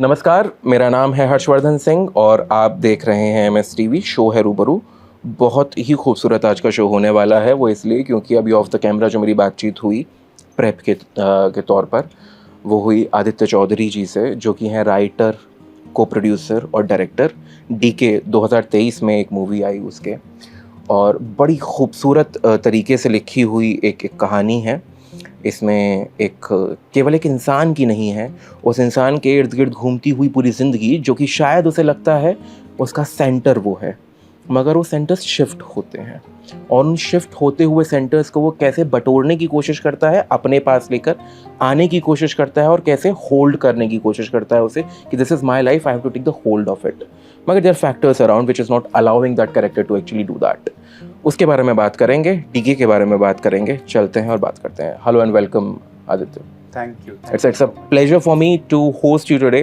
नमस्कार, मेरा नाम है हर्षवर्धन सिंह और आप देख रहे हैं MS टीवी। शो है रूबरू। बहुत ही खूबसूरत आज का शो होने वाला है, वो इसलिए क्योंकि अभी ऑफ द कैमरा जो मेरी बातचीत हुई प्रेप के तौर पर, वो हुई आदित्य चौधरी जी से, जो कि हैं राइटर, को प्रोड्यूसर और डायरेक्टर। DK 2023 में एक मूवी आई उसके, और बड़ी खूबसूरत तरीके से लिखी हुई एक कहानी है। इसमें केवल एक इंसान की नहीं है, उस इंसान के इर्द गिर्द घूमती हुई पूरी ज़िंदगी, जो कि शायद उसे लगता है उसका सेंटर वो है, मगर वो सेंटर्स शिफ्ट होते हैं, और उन शिफ्ट होते हुए सेंटर्स को वो कैसे बटोरने की कोशिश करता है, अपने पास लेकर आने की कोशिश करता है, और कैसे होल्ड करने की कोशिश करता है उसे कि this is my life, I have to take the hold of it. मगर there are factors around which is not allowing that character to actually do that. उसके बारे में बात करेंगे, DK के बारे में बात करेंगे। चलते हैं और बात करते हैं। Hello and welcome Aditya. Thank you. It's a pleasure for me to host you today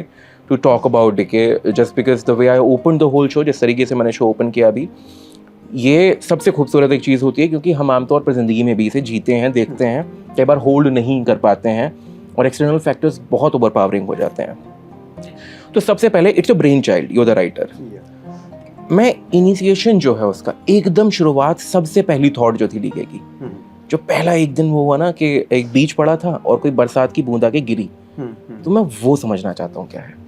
to talk about DK, just because the way I opened the whole show, जिस तरीके से मैंने शो ओपन किया अभी, ये सबसे खूबसूरत एक चीज़ होती है, क्योंकि हम आमतौर पर ज़िंदगी में भी इसे जीते हैं, देखते हैं, कई बार होल्ड नहीं कर पाते हैं और एक्सटर्नल फैक्टर्स बहुत ओवर पावरिंग हो जाते हैं। तो सबसे पहले, it's a brain child, you the writer. मैं इनिशिएशन जो है उसका, एकदम शुरुआत, सबसे पहली थॉट जो थी DK की, जो पहला एक दिन वो हुआ ना कि एक बीच पड़ा था और कोई बरसात की बूंद आके गिरी, तो मैं वो समझना चाहता हूँ क्या है।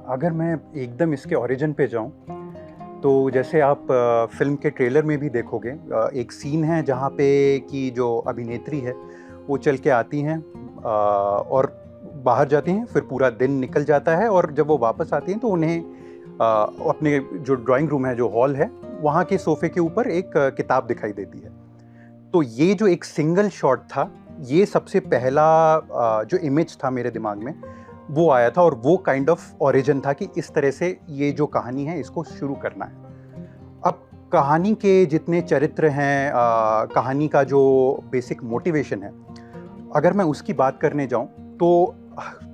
अगर मैं एकदम इसके ओरिजिन पे जाऊं, तो जैसे आप फिल्म के ट्रेलर में भी देखोगे, एक सीन है जहाँ पे कि जो अभिनेत्री है वो चल के आती हैं और बाहर जाती हैं, फिर पूरा दिन निकल जाता है, और जब वो वापस आती हैं तो उन्हें अपने जो ड्राइंग रूम है, जो हॉल है, वहाँ के सोफे के ऊपर एक किताब दिखाई देती है। तो ये जो एक सिंगल शॉट था, ये सबसे पहला जो इमेज था मेरे दिमाग में, वो आया था, और वो काइंड ऑफ ओरिजिन था कि इस तरह से ये जो कहानी है इसको शुरू करना है। अब कहानी के जितने चरित्र हैं, कहानी का जो बेसिक मोटिवेशन है, अगर मैं उसकी बात करने जाऊं तो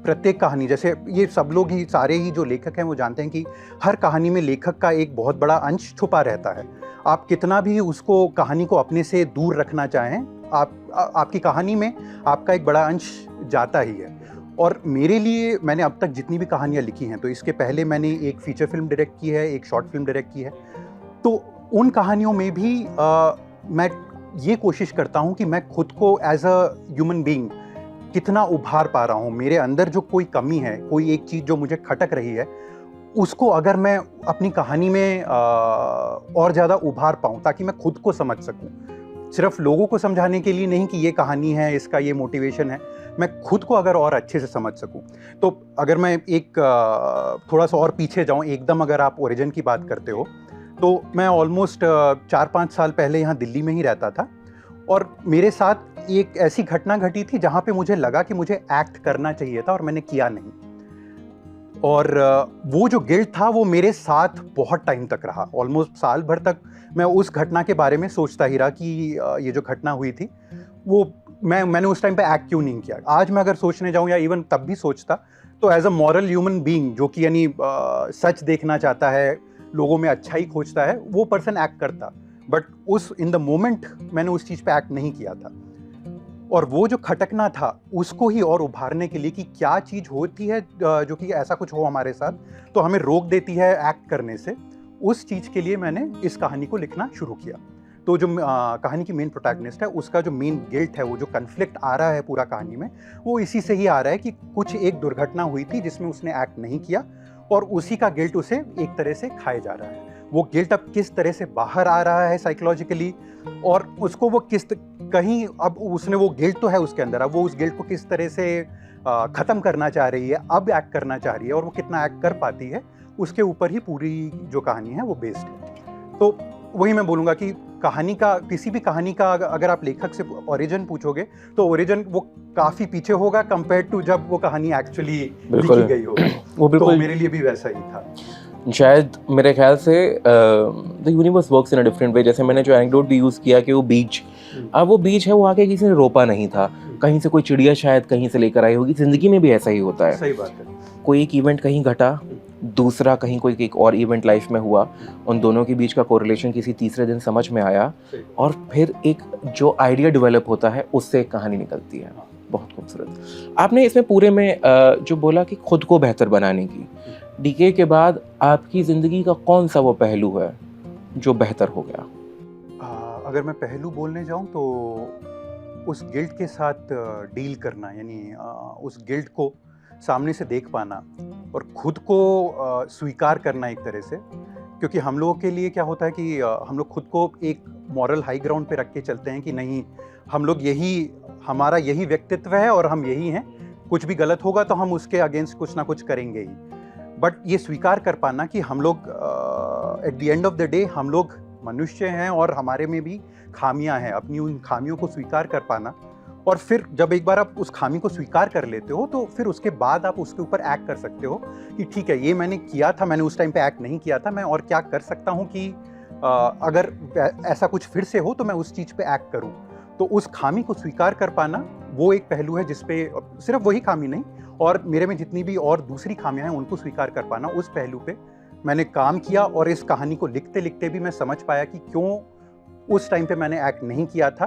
प्रत्येक कहानी, जैसे ये सब लोग ही, सारे ही जो लेखक हैं वो जानते हैं कि हर कहानी में लेखक का एक बहुत बड़ा अंश छुपा रहता है। आप कितना भी उसको, कहानी को अपने से दूर रखना चाहें, आपकी कहानी में आपका एक बड़ा अंश जाता ही है। और मेरे लिए, मैंने अब तक जितनी भी कहानियाँ लिखी हैं, तो इसके पहले मैंने एक फीचर फिल्म डायरेक्ट की है, एक शॉर्ट फिल्म डायरेक्ट की है, तो उन कहानियों में भी मैं ये कोशिश करता हूँ कि मैं खुद को एज अ ह्यूमन बीइंग कितना उभार पा रहा हूँ। मेरे अंदर जो कोई कमी है, कोई एक चीज़ जो मुझे खटक रही है, उसको अगर मैं अपनी कहानी में और ज़्यादा उभार पाऊँ, ताकि मैं खुद को समझ सकूँ। सिर्फ लोगों को समझाने के लिए नहीं कि ये कहानी है, इसका ये मोटिवेशन है, मैं खुद को अगर और अच्छे से समझ सकूँ। तो अगर मैं एक थोड़ा सा और पीछे जाऊँ, एकदम अगर आप ओरिजिन की बात करते हो, तो मैं ऑलमोस्ट 4-5 साल पहले यहाँ दिल्ली में ही रहता था, और मेरे साथ एक ऐसी घटना घटी थी जहाँ पे मुझे लगा कि मुझे एक्ट करना चाहिए था और मैंने किया नहीं। और वो जो गिल्ट था वो मेरे साथ बहुत टाइम तक रहा, ऑलमोस्ट साल भर तक मैं उस घटना के बारे में सोचता ही रहा कि ये जो घटना हुई थी, वो मैंने उस टाइम पे एक्ट क्यों नहीं किया। आज मैं अगर सोचने जाऊँ, या इवन तब भी सोचता, तो as a moral human being, जो कि यानी सच देखना चाहता है, लोगों में अच्छाई खोजता है, वो पर्सन एक्ट करता। बट उस इन द मोमेंट मैंने उस चीज़ पे एक्ट नहीं किया था। और वो जो खटकना था, उसको ही और उभारने के लिए कि क्या चीज़ होती है जो कि ऐसा कुछ हो हमारे साथ, तो हमें रोक देती है एक्ट करने से, उस चीज़ के लिए मैंने इस कहानी को लिखना शुरू किया। तो जो कहानी की मेन प्रोटैगनिस्ट है, उसका जो मेन गिल्ट है, वो जो कन्फ्लिक्ट आ रहा है पूरा कहानी में, वो इसी से ही आ रहा है कि कुछ एक दुर्घटना हुई थी जिसमें उसने एक्ट नहीं किया, और उसी का गिल्ट उसे एक तरह से खाए जा रहा है। वो गिल्ट अब किस तरह से बाहर आ रहा है साइकोलॉजिकली, और उसको वो कहीं, अब उसने वो गिल्ट तो है उसके अंदर, अब वो उस गिल्ट को किस तरह से ख़त्म करना चाह रही है, अब एक्ट करना चाह रही है, और वो कितना एक्ट कर पाती है, उसके ऊपर ही पूरी जो कहानी है वो बेस्ड है। तो वही मैं बोलूँगा कि कहानी का, किसी भी कहानी का अगर आप लेखक से ओरिजिन पूछोगे, तो ओरिजिन वो काफ़ी पीछे होगा कंपेयर टू जब वो कहानी एक्चुअली लिखी गई होगी। वो बिल्कुल, तो मेरे लिए भी वैसा ही था। शायद मेरे ख्याल से the universe works in a different way. जैसे मैंने जो एनेक्डोट भी यूज़ किया कि वो बीच, अब वो बीच है, वो आके किसी ने रोपा नहीं था, कहीं से कोई चिड़िया शायद कहीं से लेकर आई होगी। ज़िंदगी में भी ऐसा ही होता है। सही बात है। कोई एक इवेंट कहीं घटा, दूसरा कहीं कोई एक और इवेंट लाइफ में हुआ, उन दोनों के बीच का कोरिलेशन किसी तीसरे दिन समझ में आया, और फिर एक जो आइडिया डेवलप होता है, उससे एक कहानी निकलती है। बहुत खूबसूरत। आपने इसमें पूरे में जो बोला कि खुद को बेहतर बनाने की, डीके के बाद आपकी ज़िंदगी का कौन सा वो पहलू है जो बेहतर हो गया? अगर मैं पहलू बोलने जाऊँ तो उस गिल्ट के साथ डील करना, यानी उस गिल्ट को सामने से देख पाना और खुद को स्वीकार करना एक तरह से। क्योंकि हम लोगों के लिए क्या होता है कि हम लोग खुद को एक मॉरल हाई ग्राउंड पे रख के चलते हैं कि नहीं, हम लोग यही, हमारा यही व्यक्तित्व है और हम यही हैं, कुछ भी गलत होगा तो हम उसके अगेंस्ट कुछ ना कुछ करेंगे ही। बट ये स्वीकार कर पाना कि हम लोग at the end of the day हम लोग मनुष्य हैं और हमारे में भी खामियां हैं, अपनी उन खामियों को स्वीकार कर पाना। और फिर जब एक बार आप उस खामी को स्वीकार कर लेते हो तो फिर उसके बाद आप उसके ऊपर एक्ट कर सकते हो कि ठीक है, ये मैंने किया था, मैंने उस टाइम पे एक्ट नहीं किया था, मैं और क्या कर सकता हूँ कि अगर ऐसा कुछ फिर से हो तो मैं उस चीज़ पे एक्ट करूँ। तो उस खामी को स्वीकार कर पाना वो एक पहलू है जिसपे सिर्फ वही खामी नहीं, और मेरे में जितनी भी और दूसरी खामियां हैं उनको स्वीकार कर पाना, उस पहलू पे मैंने काम किया। और इस कहानी को लिखते लिखते भी मैं समझ पाया कि क्यों उस टाइम पे मैंने एक्ट नहीं किया था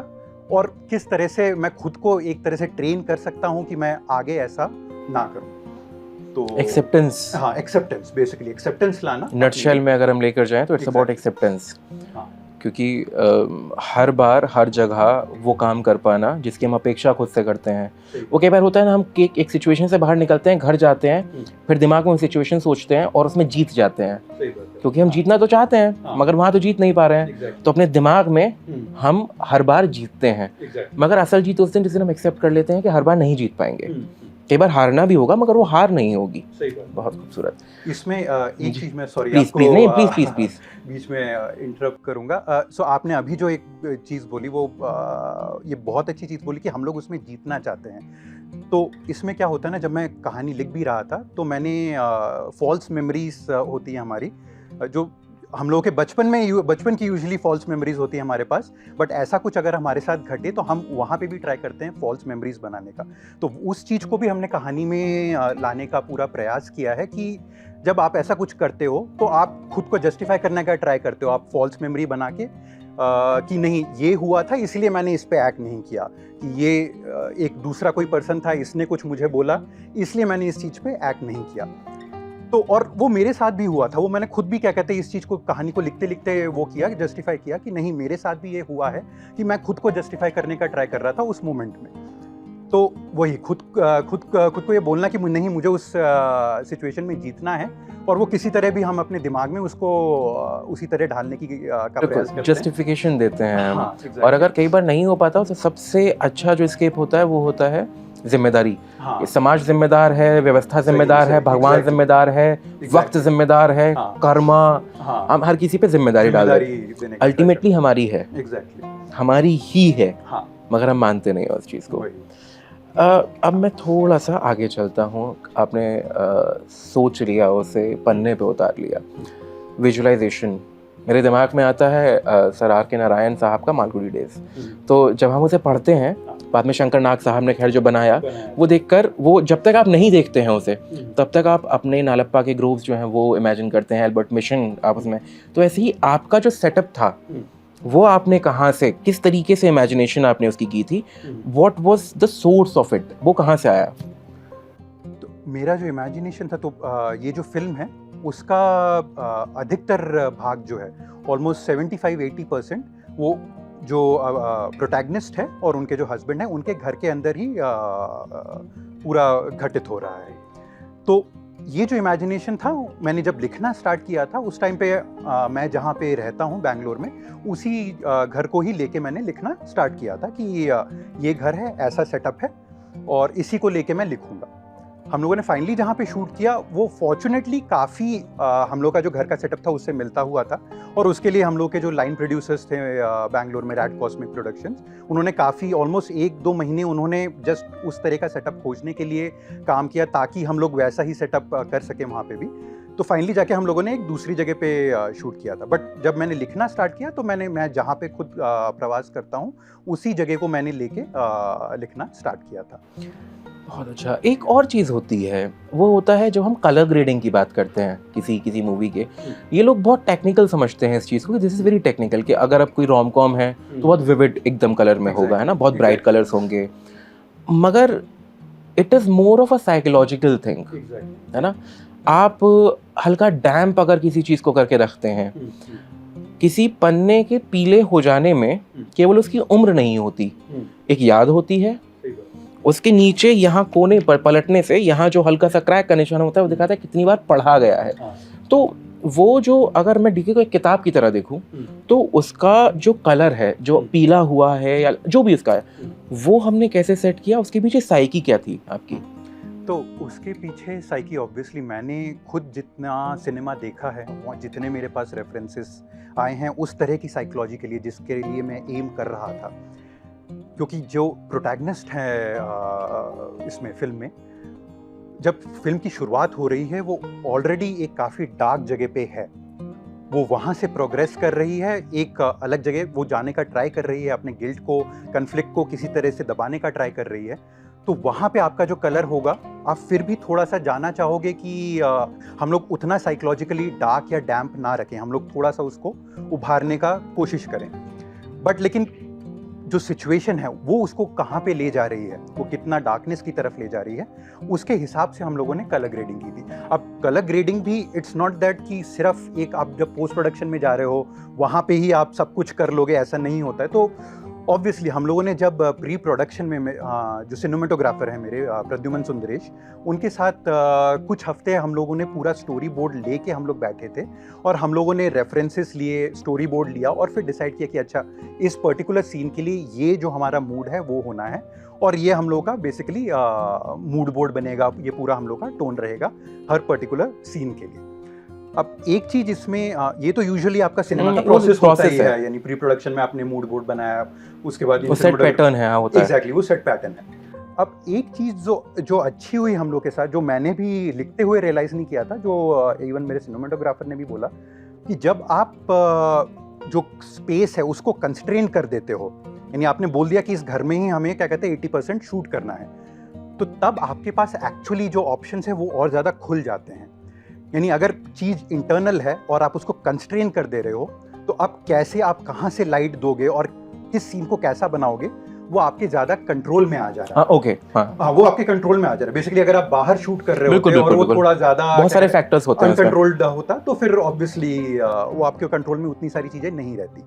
और किस तरह से मैं खुद को एक तरह से ट्रेन कर सकता हूँ कि मैं आगे ऐसा ना करूँ। तो एक्सेप्टेंस, हाँ, एक्सेप्टेंस, बेसिकली एक्सेप्टेंस लाना। नटशेल में अगर हम लेकर जाएं तो इट्स अबाउट एक्सेप्टेंस। हाँ, क्योंकि हर बार हर जगह वो काम कर पाना जिसकी हम अपेक्षा खुद से करते हैं। वो कई बार होता है ना, हम एक सिचुएशन से बाहर निकलते हैं, घर जाते हैं, फिर दिमाग में वो सिचुएशन सोचते हैं और उसमें जीत जाते हैं, क्योंकि हम जीतना तो चाहते हैं मगर वहाँ तो जीत नहीं पा रहे हैं। तो अपने दिमाग में हम हर बार जीतते हैं, मगर असल जीत उस दिन जिस दिन हम एक्सेप्ट कर लेते हैं कि हर बार नहीं जीत पाएंगे। कई बार हारना भी होगा मगर वो हार नहीं होगी। बहुत खूबसूरत। इसमें एक चीज मैं सॉरी प्लीज प्लीज नहीं प्लीज प्लीज प्लीज बीच में इंटरप्ट करूंगा। सो आपने अभी जो एक चीज़ बोली वो ये बहुत अच्छी चीज़ बोली कि हम लोग उसमें जीतना चाहते हैं। तो इसमें क्या होता है ना, जब मैं कहानी लिख भी रहा था तो मैंने फॉल्स मेमोरीज होती है हमारी, जो हम लोगों के बचपन की यूजुअली फॉल्स मेमोरीज होती है हमारे पास। बट ऐसा कुछ अगर हमारे साथ घटे तो हम वहाँ पे भी ट्राई करते हैं फॉल्स मेमोरीज बनाने का। तो उस चीज़ को भी हमने कहानी में लाने का पूरा प्रयास किया है कि जब आप ऐसा कुछ करते हो तो आप खुद को जस्टिफाई करने का ट्राई करते हो, आप फॉल्स मेमोरी बना के कि नहीं ये हुआ था इसलिए मैंने इस पे एक्ट नहीं किया, कि ये एक दूसरा कोई पर्सन था, इसने कुछ मुझे बोला इसलिए मैंने इस चीज़ पे एक्ट नहीं किया। तो और वो मेरे साथ भी हुआ था, वो मैंने खुद भी क्या कहते हैं इस चीज़ को, कहानी को लिखते लिखते वो किया, जस्टिफाई किया कि नहीं मेरे साथ भी ये हुआ है, कि मैं खुद को जस्टिफाई करने का ट्राई कर रहा था उस मोमेंट में। तो वही खुद को ये बोलना कि नहीं, मुझे उस सिचुएशन में जीतना है, और वो किसी तरह भी हम अपने दिमाग में उसको उसी तरह ढालने की का प्रयास करते हैं, जस्टिफिकेशन देते हैं हम। हाँ, exactly. और अगर कई बार नहीं हो पाता तो सबसे अच्छा जो एस्केप होता है वो होता है जिम्मेदारी। हाँ, समाज जिम्मेदार है, व्यवस्था जिम्मेदार है, भगवान जिम्मेदार है, वक्त जिम्मेदार है, कर्मा, हम हर किसी पे जिम्मेदारी डाल देते हैं। अल्टीमेटली हमारी है, हमारी ही है, मगर हम मानते नहीं उस चीज़ को। अब मैं थोड़ा सा आगे चलता हूँ। आपने सोच लिया, उसे पन्ने पे उतार लिया, विजुअलाइजेशन मेरे दिमाग में आता है सर आर के नारायण साहब का मालगुडी डेज। तो जब हम उसे पढ़ते हैं, बाद में शंकर नाग साहब ने खैर जो बनाया, वो देखकर, वो जब तक आप नहीं देखते हैं उसे तब तक आप अपने नालप्पा के ग्रोव्स जो हैं वो इमेजिन करते हैं, एल्बर्ट मिशन आप उसमें। तो ऐसे ही आपका जो सेटअप था वो आपने कहाँ से, किस तरीके से इमेजिनेशन आपने उसकी की थी, what was the source of it, वो कहाँ से आया? तो मेरा जो इमेजिनेशन था, तो ये जो फिल्म है उसका अधिकतर भाग जो है ऑलमोस्ट 75-80% वो जो प्रोटैगनिस्ट है और उनके जो हस्बैंड है उनके घर के अंदर ही पूरा घटित हो रहा है। तो ये जो इमेजिनेशन था, मैंने जब लिखना स्टार्ट किया था उस टाइम पे मैं जहाँ पे रहता हूँ बैंगलोर में, उसी घर को ही लेके मैंने लिखना स्टार्ट किया था कि ये घर है, ऐसा सेटअप है और इसी को लेके मैं लिखूँगा। हम लोगों ने फाइनली जहाँ पे शूट किया वो फॉर्चुनेटली काफ़ी हम लोग का जो घर का सेटअप था उससे मिलता हुआ था, और उसके लिए हम लोग के जो लाइन प्रोड्यूसर्स थे बैंगलोर में, रैड कॉस्मिक प्रोडक्शंस, उन्होंने काफ़ी ऑलमोस्ट 1-2 महीने उन्होंने जस्ट उस तरह का सेटअप खोजने के लिए काम किया ताकि हम लोग वैसा ही सेटअप कर सकें वहाँ पे भी। तो फाइनली जाके हम लोगों ने एक दूसरी जगह पे शूट किया था। बट जब मैंने लिखना स्टार्ट किया तो मैं जहाँ पे खुद प्रवास करता हूँ उसी जगह को मैंने लेके लिखना स्टार्ट किया था। बहुत अच्छा। एक और चीज़ होती है, वो होता है जब हम कलर ग्रेडिंग की बात करते हैं किसी मूवी के, ये लोग बहुत टेक्निकल समझते हैं इस चीज़ को, दिस इज़ वेरी टेक्निकल, कि अगर अब कोई रोम कॉम है तो बहुत विविड एकदम कलर में होगा, है ना, बहुत ब्राइट कलर्स होंगे। मगर it is more of a psychological thing, है ना। आप हल्का डैम्प अगर किसी चीज़ को करके रखते हैं, किसी पन्ने के पीले हो जाने में केवल उसकी उम्र नहीं होती, एक याद होती है। उसके नीचे यहाँ कोने पर पलटने से यहाँ जो हल्का सा क्रैक का निशान होता है वो दिखाता है कितनी बार पढ़ा गया है। तो वो जो, अगर मैं डीके को एक किताब की तरह देखूं तो उसका जो कलर है, जो पीला हुआ है या जो भी उसका है, वो हमने कैसे सेट किया, उसके पीछे साइकी क्या थी आपकी? तो उसके पीछे साइकी ऑब्वियसली मैंने खुद जितना सिनेमा देखा है, जितने मेरे पास रेफरेंसेस आए हैं उस तरह की साइकोलॉजी के लिए जिसके लिए मैं एम कर रहा था, क्योंकि जो प्रोटैगनिस्ट है इसमें फिल्म में, जब फिल्म की शुरुआत हो रही है वो ऑलरेडी एक काफ़ी डार्क जगह पे है, वो वहाँ से प्रोग्रेस कर रही है, एक अलग जगह वो जाने का ट्राई कर रही है, अपने गिल्ट को, कन्फ्लिक्ट को किसी तरह से दबाने का ट्राई कर रही है। तो वहाँ पे आपका जो कलर होगा, आप फिर भी थोड़ा सा जानना चाहोगे कि हम लोग उतना साइकोलॉजिकली डार्क या डैम्प ना रखें, हम लोग थोड़ा सा उसको उभारने का कोशिश करें। बट लेकिन जो सिचुएशन है वो उसको कहाँ पे ले जा रही है, वो कितना डार्कनेस की तरफ ले जा रही है, उसके हिसाब से हम लोगों ने कलर ग्रेडिंग की थी। अब कलर ग्रेडिंग भी इट्स नॉट दैट कि सिर्फ एक आप जब पोस्ट प्रोडक्शन में जा रहे हो वहाँ पे ही आप सब कुछ कर लोगे, ऐसा नहीं होता है। तो ऑब्वियसली हम लोगों ने जब प्री प्रोडक्शन में जो सिनेमेटोग्राफर है मेरे प्रद्युमन सुंदरेश, उनके साथ कुछ हफ्ते हम लोगों ने पूरा स्टोरी बोर्ड लेके हम लोग बैठे थे और हम लोगों ने रेफरेंसेस लिए, स्टोरी बोर्ड लिया और फिर डिसाइड किया कि अच्छा इस पर्टिकुलर सीन के लिए ये जो हमारा मूड है वो होना है और ये हम लोग का बेसिकली मूड बोर्ड बनेगा, ये पूरा हम लोग का टोन रहेगा हर पर्टिकुलर सीन के लिए। अब एक चीज इसमें ये तो यूजुअली आपका सिनेमा का प्रोसेस होता ही है, यानी प्री प्रोडक्शन में आपने मूड बोर्ड बनाया, उसके बाद वो सेट पैटर्न है, होता है एग्जैक्टली वो सेट पैटर्न है। अब एक चीज जो अच्छी हुई हम लोग के साथ, जो मैंने भी लिखते हुए रियलाइज नहीं किया था, जो इवन मेरे सिनेमेटोग्राफर ने भी बोला, कि जब आप जो स्पेस है उसको कंस्ट्रेन कर देते हो, यानी आपने बोल दिया कि इस घर में ही हमें क्या कहते हैं 80% शूट करना है, तो तब आपके पास एक्चुअली जो ऑप्शंस है वो और ज़्यादा खुल जाते हैं। यानी अगर चीज़ इंटरनल है और आप उसको कंस्ट्रेन कर दे रहे हो, तो अब कैसे आप कहाँ से लाइट दोगे और किस सीन को कैसा बनाओगे, वो आपके ज़्यादा कंट्रोल में आ जा रहा है। ओके, हाँ, वो आपके कंट्रोल में आ जा रहा है। बेसिकली अगर आप बाहर शूट कर रहे होते और वो थोड़ा ज़्यादा बहुत सारे फैक्टर्स होते हैं, अनकंट्रोल्ड होता, तो फिर ऑब्वियसली वो आपके कंट्रोल में उतनी सारी चीज़ें नहीं रहती।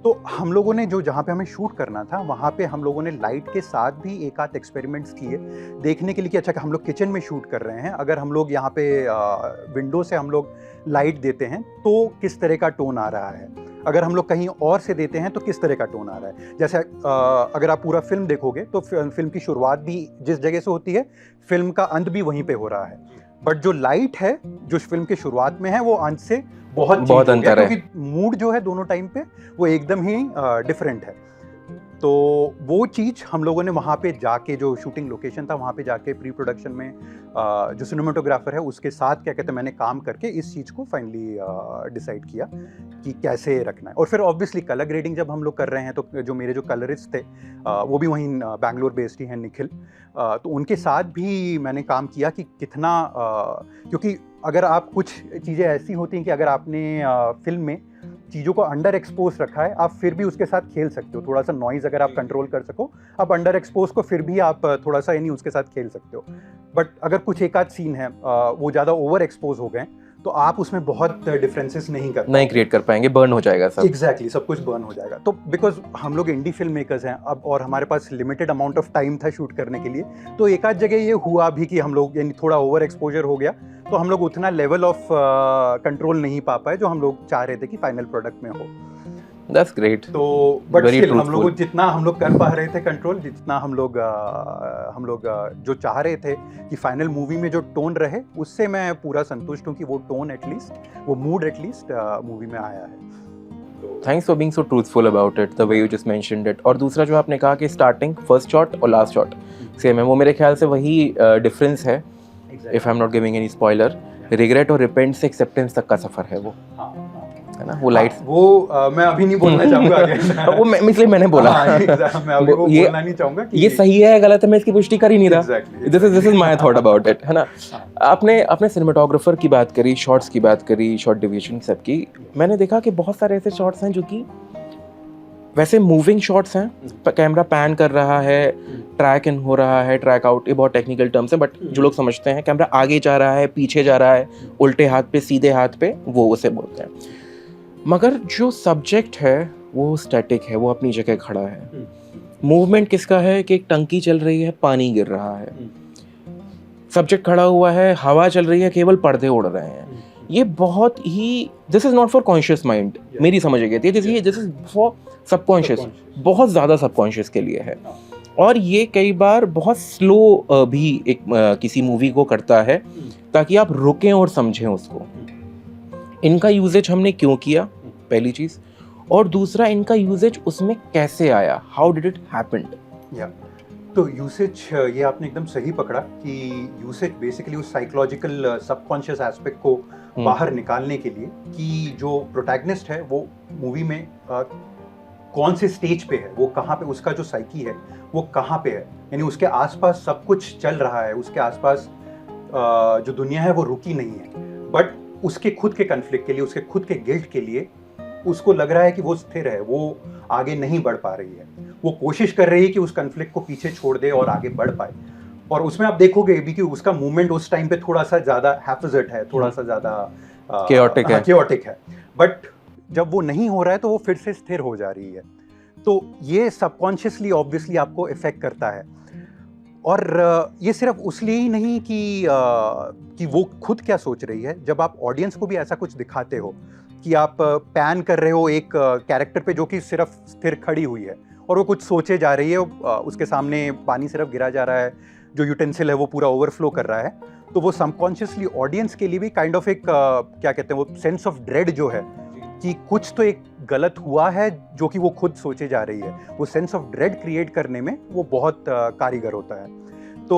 तो हम लोगों ने जो जहाँ पे हमें शूट करना था वहाँ पे हम लोगों ने लाइट के साथ भी एक आध एक्सपेरिमेंट्स किए देखने के लिए कि अच्छा हम लोग किचन में शूट कर रहे हैं, अगर हम लोग यहाँ पे विंडो से हम लोग लाइट देते हैं तो किस तरह का टोन आ रहा है, अगर हम लोग कहीं और से देते हैं तो किस तरह का टोन आ रहा है। जैसे अगर आप पूरा फिल्म देखोगे तो फिल्म की शुरुआत भी जिस जगह से होती है, फिल्म का अंत भी वहीं पे हो रहा है, बट जो लाइट है जो फिल्म के शुरुआत में है वो अंत से बहुत अंतर है, क्योंकि मूड जो है दोनों टाइम पे वो एकदम ही डिफरेंट है। तो वो चीज़ हम लोगों ने वहाँ पे जाके, जो शूटिंग लोकेशन था वहाँ पे जाके प्री प्रोडक्शन में जो सिनेमेटोग्राफर है उसके साथ क्या कहते हैं मैंने काम करके इस चीज़ को फाइनली डिसाइड किया कि कैसे रखना है। और फिर ऑब्वियसली कलर ग्रेडिंग जब हम लोग कर रहे हैं तो जो मेरे जो कलरिस्ट थे वो भी वहीं बैंगलोर बेस्ड ही हैं, निखिल, तो उनके साथ भी मैंने काम किया कि कितना, क्योंकि अगर आप कुछ चीज़ें ऐसी होती हैं कि अगर आपने फिल्म में चीज़ों को अंडर एक्सपोज रखा है, आप फिर भी उसके साथ खेल सकते हो, थोड़ा सा नॉइज़ अगर आप कंट्रोल कर सको, आप अंडर एक्सपोज को फिर भी आप थोड़ा सा यानी उसके साथ खेल सकते हो। बट अगर कुछ एक आध सीन है वो ज़्यादा ओवर एक्सपोज हो गए तो आप उसमें बहुत डिफरेंसेस नहीं क्रिएट कर पाएंगे, बर्न हो जाएगा सब। एग्जैक्टली, सब कुछ बर्न हो जाएगा। तो बिकॉज हम लोग इंडी फिल्म मेकर्स हैं अब और हमारे पास लिमिटेड अमाउंट ऑफ टाइम था शूट करने के लिए, तो एक आध जगह ये हुआ भी कि हम लोग यानी थोड़ा ओवर एक्सपोजर हो गया, तो हम लोग उतना लेवल ऑफ कंट्रोल नहीं पा पाए जो हम लोग चाह रहे थे कि फाइनल प्रोडक्ट में हो। That's great. तो बट स्टिल हम लोग जितना हम लोग कर पा रहे थे कंट्रोल, जितना हम लोग जो चाह रहे थे कि फाइनल मूवी में जो टोन रहे, उससे मैं पूरा संतुष्ट हूँ कि वो टोन एटलीस्ट, वो मूड एटलीस्ट मूवी में आया है। Thanks for being so truthful about it, the way you just mentioned it. और दूसरा जो आपने कहा कि स्टार्टिंग फर्स्ट शॉट और लास्ट शॉट सेम है, वो मेरे ख्याल से वही डिफरेंस है। If I'm not giving any spoiler, regret और रिपेंट से एक्सेप्टेंस तक का सफर है वो, है ना, वो लाइट्स, वो मैं अभी नहीं बोलना चाहूंगा आगे वो इसलिए मैंने बोला मैं अभी वो बोलना नहीं चाहूंगा कि ये सही है गलत है, मैं इसकी पुष्टि कर ही नहीं रहा। This is my thought about it, है ना। आपने सिनेमेटोग्राफर की बात करी, शॉट्स की बात करी, शॉट डिवीजन सब की, मैंने देखा कि बहुत सारे ऐसे शॉट्स हैं जो कि वैसे मूविंग शॉट्स हैं, कैमरा पैन कर रहा है, ट्रैक इन हो रहा है, ट्रैक आउट, ये बहुत टेक्निकल टर्म्स है, बट जो लोग समझते हैं कैमरा आगे जा रहा है, पीछे जा रहा है, उल्टे हाथ पे, सीधे हाथ पे, वो उसे बोलते हैं। मगर जो सब्जेक्ट है वो स्टैटिक है, वो अपनी जगह खड़ा है। मूवमेंट किसका है कि एक टंकी चल रही है, पानी गिर रहा है, सब्जेक्ट खड़ा हुआ है, हवा चल रही है, केवल पर्दे उड़ रहे हैं। ये बहुत ही, this is not for conscious mind, मेरी समझ गई थी, दिस इज़ फॉर सबकॉन्शियस, बहुत ज़्यादा सबकॉन्शियस के लिए है। और ये कई बार बहुत स्लो भी एक किसी मूवी को करता है ताकि आप रुकें और समझें उसको। इनका यूजेज हमने क्यों किया, पहली चीज़, और दूसरा इनका यूजेज उसमें कैसे आया, हाउ डिड इट हैपेंड। या तो यूसेज, ये आपने एकदम सही पकड़ा कि यूसेज बेसिकली उस साइकोलॉजिकल सबकॉन्शियस एस्पेक्ट को बाहर निकालने के लिए कि जो प्रोटैगनिस्ट है वो मूवी में कौन से स्टेज पे है, वो कहाँ पे, उसका जो साइकी है वो कहाँ पे है, यानी उसके आसपास सब कुछ चल रहा है, उसके आसपास जो दुनिया है वो रुकी नहीं है, बट उसके खुद के कन्फ्लिक्ट के लिए, उसके खुद के गिल्ट के लिए उसको लग रहा है कि वो स्थिर है, वो आगे नहीं बढ़ पा रही है, वो कोशिश कर रही है कि उस कन्फ्लिक्ट को पीछे छोड़ दे और आगे बढ़ पाए। और उसमें आप देखोगे भी कि उसका मूवमेंट उस टाइम पे थोड़ा सा ज़्यादा हैफिज़र्ड है, थोड़ा सा ज़्यादा केओटिक है, बट जब वो नहीं हो रहा है तो वो फिर से स्थिर हो जा रही है। तो ये सबकॉन्शियसली ऑब्वियसली आपको इफेक्ट करता है। और ये सिर्फ उसलिए ही नहीं कि वो खुद क्या सोच रही है, जब आप ऑडियंस को भी ऐसा कुछ दिखाते हो कि आप पैन कर रहे हो एक कैरेक्टर पे जो कि सिर्फ स्थिर खड़ी हुई है और वो कुछ सोचे जा रही है, उसके सामने पानी सिर्फ गिरा जा रहा है, जो यूटेंसिल है वो पूरा ओवरफ्लो कर रहा है, तो वो सबकॉन्शियसली ऑडियंस के लिए भी काइंड ऑफ एक क्या कहते हैं, वो सेंस ऑफ ड्रेड जो है कि कुछ तो एक गलत हुआ है जो कि वो खुद सोचे जा रही है, वो सेंस ऑफ ड्रेड क्रिएट करने में वो बहुत कारीगर होता है। तो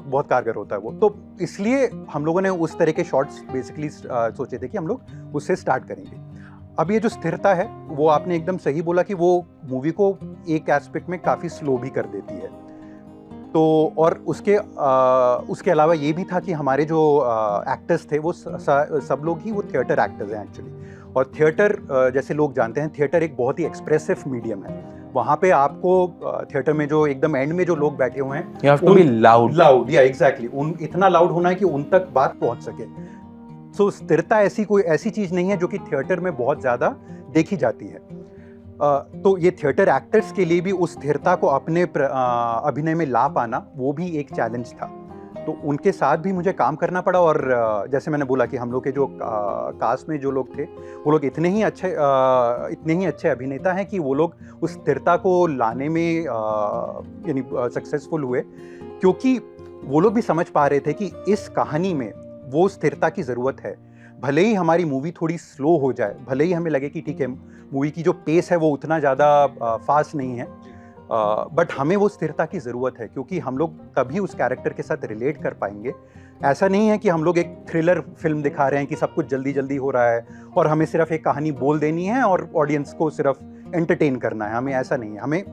बहुत कारगर होता है वो, तो इसलिए हम लोगों ने उस तरह के शॉट्स बेसिकली सोचे थे कि हम लोग उससे स्टार्ट करेंगे। अब ये जो स्थिरता है वो आपने एकदम सही बोला कि वो मूवी को एक एस्पेक्ट में काफ़ी स्लो भी कर देती है। तो और उसके अलावा ये भी था कि हमारे जो एक्टर्स थे वो सब लोग ही वो थिएटर एक्टर्स हैं एक्चुअली। और थिएटर, जैसे लोग जानते हैं, थिएटर एक बहुत ही एक्सप्रेसिव मीडियम है। वहाँ पे आपको थिएटर में जो एकदम एंड में जो लोग बैठे हुए हैं, You have to be loud. या एग्जैक्टली, उन इतना लाउड होना है कि उन तक बात पहुँच सके। सो स्थिरता कोई ऐसी चीज़ नहीं है जो कि थिएटर में बहुत ज़्यादा देखी जाती है। तो ये थिएटर एक्टर्स के लिए भी उस स्थिरता को अपने अभिनय में ला पाना वो भी एक चैलेंज था। तो उनके साथ भी मुझे काम करना पड़ा। और जैसे मैंने बोला कि हम लोग के जो कास्ट में जो लोग थे वो लोग इतने ही अच्छे अभिनेता हैं कि वो लोग उस स्थिरता को लाने में यानी सक्सेसफुल हुए, क्योंकि वो लोग भी समझ पा रहे थे कि इस कहानी में वो स्थिरता की ज़रूरत है। भले ही हमारी मूवी थोड़ी स्लो हो जाए, भले ही हमें लगे कि ठीक है मूवी की जो पेस है वो उतना ज़्यादा फास्ट नहीं है, बट हमें वो स्थिरता की ज़रूरत है, क्योंकि हम लोग तभी उस कैरेक्टर के साथ रिलेट कर पाएंगे। ऐसा नहीं है कि हम लोग एक थ्रिलर फिल्म दिखा रहे हैं कि सब कुछ जल्दी जल्दी हो रहा है और हमें सिर्फ एक कहानी बोल देनी है और ऑडियंस को सिर्फ एंटरटेन करना है। हमें ऐसा नहीं है, हमें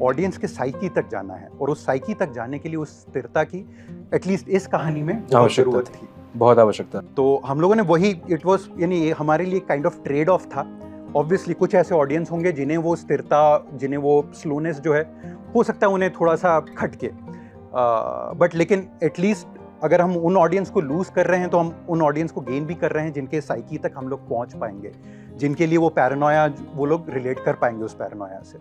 ऑडियंस के साइकी तक जाना है, और उस साइकी तक जाने के लिए उस स्थिरता की एटलीस्ट इस कहानी में ज़रूरत थी, बहुत आवश्यकता। तो हम लोगों ने वही, इट वॉज यानी हमारे लिए काइंड ऑफ ट्रेड ऑफ था। ऑब्वियसली कुछ ऐसे ऑडियंस होंगे जिन्हें वो स्थिरता, जिन्हें वो स्लोनेस जो है हो सकता है उन्हें थोड़ा सा खटके, बट लेकिन एटलीस्ट अगर हम उन ऑडियंस को लूज़ कर रहे हैं तो हम उन ऑडियंस को गेन भी कर रहे हैं जिनके साइकी तक हम लोग पहुंच पाएंगे, जिनके लिए वो पैरानोया, वो लोग रिलेट कर पाएंगे उस पैरानोया से।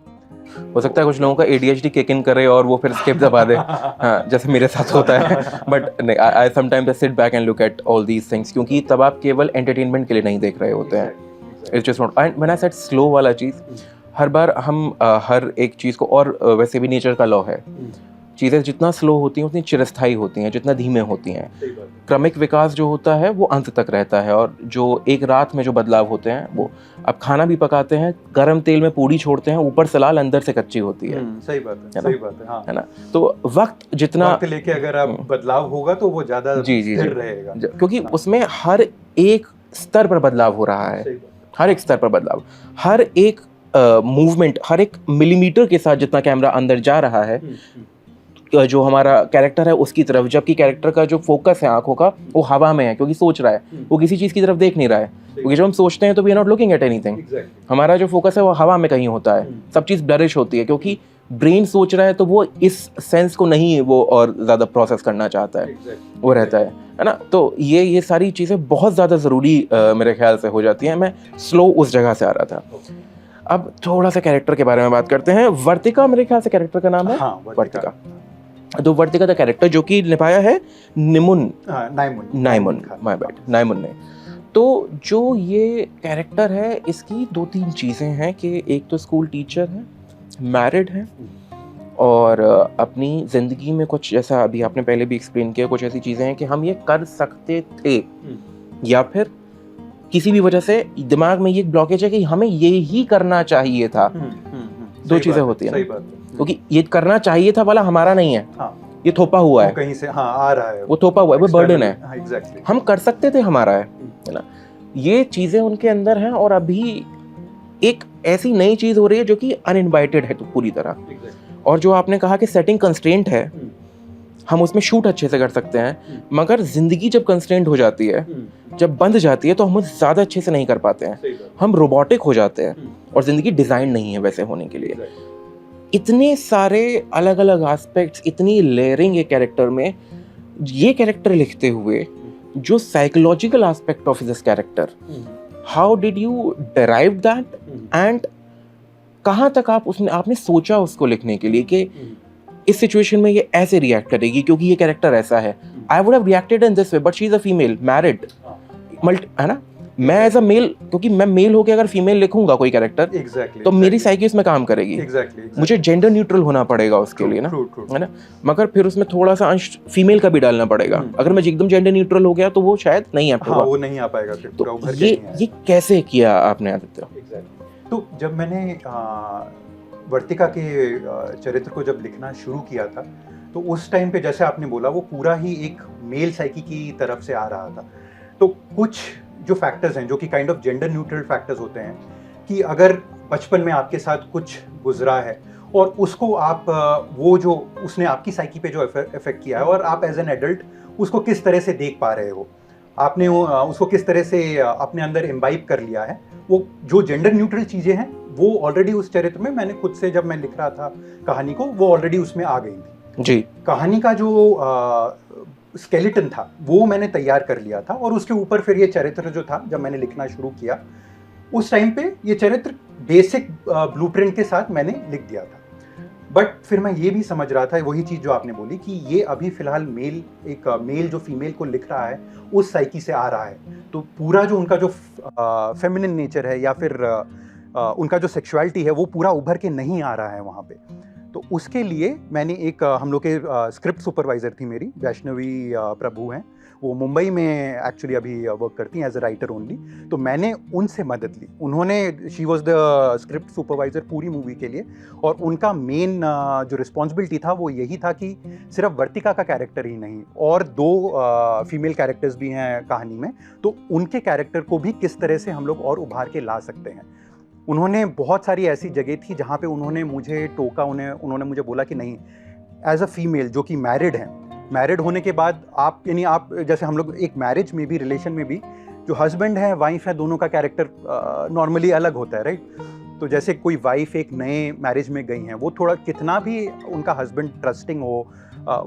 हो सकता है कुछ लोगों का ADHD किक इन करे और वो फिर स्किप दबा दे, हाँ, जैसे मेरे साथ होता है। But I sometimes sit back and look at all these things, क्योंकि तब आप केवल एंटरटेनमेंट के लिए नहीं देख रहे होते हैं। It's just not, and when I said slow वाला चीज़, हर बार हम हर एक चीज़ को, और वैसे भी नेचर का लॉ है, चीज़ें जितना स्लो होती हैं उतनी चिरस्थायी होती हैं, जितना धीमे होती हैं। क्रमिक विकास जो होता है वो अंत तक रहता है, और जो एक रात में जो बदलाव होते हैं वो, अब खाना भी पकाते हैं, गर्म तेल में पूड़ी छोड़ते हैं, ऊपर से लाल अंदर से कच्ची होती है। सही बात है, सही बात है, हाँ। है ना? तो वक्त जितना लेके अगर आप बदलाव होगा तो वो ज़्यादा स्थिर रहेगा, क्योंकि उसमें हर एक स्तर पर बदलाव हो रहा है, हर एक स्तर पर बदलाव, हर एक मूवमेंट, हर एक मिलीमीटर के साथ जितना कैमरा अंदर जा रहा है जो हमारा कैरेक्टर है उसकी तरफ, जबकि कैरेक्टर का जो फोकस है आंखों का वो हवा में है, क्योंकि सोच रहा है, वो किसी चीज़ की तरफ देख नहीं रहा है, क्योंकि जब हम सोचते हैं तो we are not looking at anything, हमारा जो फोकस है वो हवा में कहीं होता है, सब चीज़ ब्लरिश होती है, क्योंकि ब्रेन सोच रहा है तो वो इस सेंस को नहीं वो और ज़्यादा प्रोसेस करना चाहता है, वो रहता है ना। तो ये सारी चीज़ें बहुत ज़्यादा ज़रूरी मेरे ख्याल से हो जाती हैं। मैं स्लो उस जगह से आ रहा था। अब थोड़ा सा कैरेक्टर के बारे में बात करते हैं। वर्तिका मेरे ख्याल से कैरेक्टर का नाम है। हाँ, वर्तिका। तो वर्तिका द कैरेक्टर जो कि निभाया है नाइमुन माय बैड, नाइमुन ने। तो जो ये कैरेक्टर है इसकी 2-3 चीज़ें हैं कि एक तो स्कूल टीचर है, मैरिड है और अपनी ज़िंदगी में कुछ, जैसा अभी आपने पहले भी एक्सप्लेन किया, कुछ ऐसी चीज़ें हैं कि हम ये कर सकते थे या फिर किसी भी वजह से दिमाग में ये ब्लॉकेज है कि हमें ये ही करना चाहिए था। दो चीज़ें होती हैं, क्योंकि ये करना चाहिए था वाला हमारा नहीं है, ये थोपा हुआ है कहीं से, आ रहा है, वो थोपा हुआ है, वो बर्डन है। एग्जैक्टली, हम कर सकते थे हमारा है ना। ये चीज़ें उनके अंदर हैं और अभी एक ऐसी नई चीज़ हो रही है जो कि अनइनवाइटेड है तो पूरी तरह। और जो आपने कहा कि सेटिंग कंस्ट्रेंट है, हम उसमें शूट अच्छे से कर सकते हैं, मगर ज़िंदगी जब कंस्ट्रेंट हो जाती है, जब बंद जाती है, तो हम ज़्यादा अच्छे से नहीं कर पाते हैं, हम रोबोटिक हो जाते हैं और ज़िंदगी डिज़ाइन नहीं है वैसे होने के लिए। इतने सारे अलग अलग एस्पेक्ट्स, इतनी लेयरिंग है कैरेक्टर में। ये कैरेक्टर लिखते हुए जो psychological aspect of this character, how did you derive that and कहाँ तक आपने सोचा उसको लिखने के लिए कि इस सिचुएशन में ये ऐसे रिएक्ट करेगी क्योंकि ये कैरेक्टर ऐसा है। I would have reacted in this way but she is a female married, है ना। मैं एज अ मेल, क्योंकि मैं मेल होकर अगर फीमेल लिखूंगा कोई कैरेक्टर, तो मेरी साइकी उसमें काम करेगी। मुझे जेंडर न्यूट्रल होना पड़ेगा उसके लिए ना, है ना। मगर फिर उसमें थोड़ा सा अंश फीमेल का भी डालना पड़ेगा। अगर मैं एकदम जेंडर न्यूट्रल हो गया तो वो शायद नहीं आ वो नहीं आ पाएगा। तो ये कैसे किया आपने आदित्य? तो जब मैंने वर्तिका के चरित्र को जब लिखना शुरू किया था, तो उस टाइम पे जैसे आपने बोला वो पूरा ही एक मेल साइकी की तरफ से आ रहा था। तो कुछ जो फैक्टर्स हैं जो कि kind of gender neutral factors होते हैं, कि अगर बचपन में आपके साथ कुछ गुजरा है और उसको आप वो जो उसने आपकी साइकी पे जो इफेक्ट किया है और आप एज एन एडल्ट उसको किस तरह से देख पा रहे हो, आपने उसको किस तरह से अपने अंदर इम्बाइब कर लिया है, वो जो जेंडर न्यूट्रल चीज़ें हैं वो ऑलरेडी उस चरित्र में मैंने खुद से, जब मैं लिख रहा था कहानी को, वो ऑलरेडी उसमें आ गई थी जी। कहानी का जो स्केलेटन था वो मैंने तैयार कर लिया था और उसके ऊपर फिर ये चरित्र जो था, जब मैंने लिखना शुरू किया उस टाइम पे ये चरित्र बेसिक ब्लूप्रिंट के साथ मैंने लिख दिया था। बट फिर मैं ये भी समझ रहा था, वही चीज़ जो आपने बोली, कि ये अभी फिलहाल मेल जो फीमेल को लिख रहा है उस साइकी से आ रहा है, तो पूरा जो उनका जो फेमिनिन नेचर है या फिर उनका जो सेक्सुअलिटी है वो पूरा उभर के नहीं आ रहा है वहाँ पे। तो उसके लिए मैंने एक हम लोग के स्क्रिप्ट सुपरवाइज़र थी मेरी, वैष्णवी प्रभु हैं, वो मुंबई में एक्चुअली अभी वर्क करती हैं एज अ राइटर ओनली। तो मैंने उनसे मदद ली, उन्होंने, she was the script supervisor पूरी मूवी के लिए, और उनका मेन जो रिस्पॉन्सिबिलिटी था वो यही था कि सिर्फ वर्तिका का कैरेक्टर ही नहीं और 2 फीमेल कैरेक्टर्स भी हैं कहानी में, तो उनके कैरेक्टर को भी किस तरह से हम लोग और उभार के ला सकते हैं। उन्होंने बहुत सारी ऐसी जगह थी जहाँ पे उन्होंने मुझे टोका, उन्होंने मुझे बोला कि नहीं, एज अ फीमेल जो कि मैरिड हैं, मैरिड होने के बाद आप, यानी आप जैसे हम लोग एक मैरिज में भी, रिलेशन में भी, जो हस्बैंड है वाइफ है, दोनों का कैरेक्टर नॉर्मली अलग होता है, राइट। तो जैसे कोई वाइफ एक नए मैरिज में गई हैं, वो थोड़ा कितना भी उनका हस्बैंड ट्रस्टिंग हो,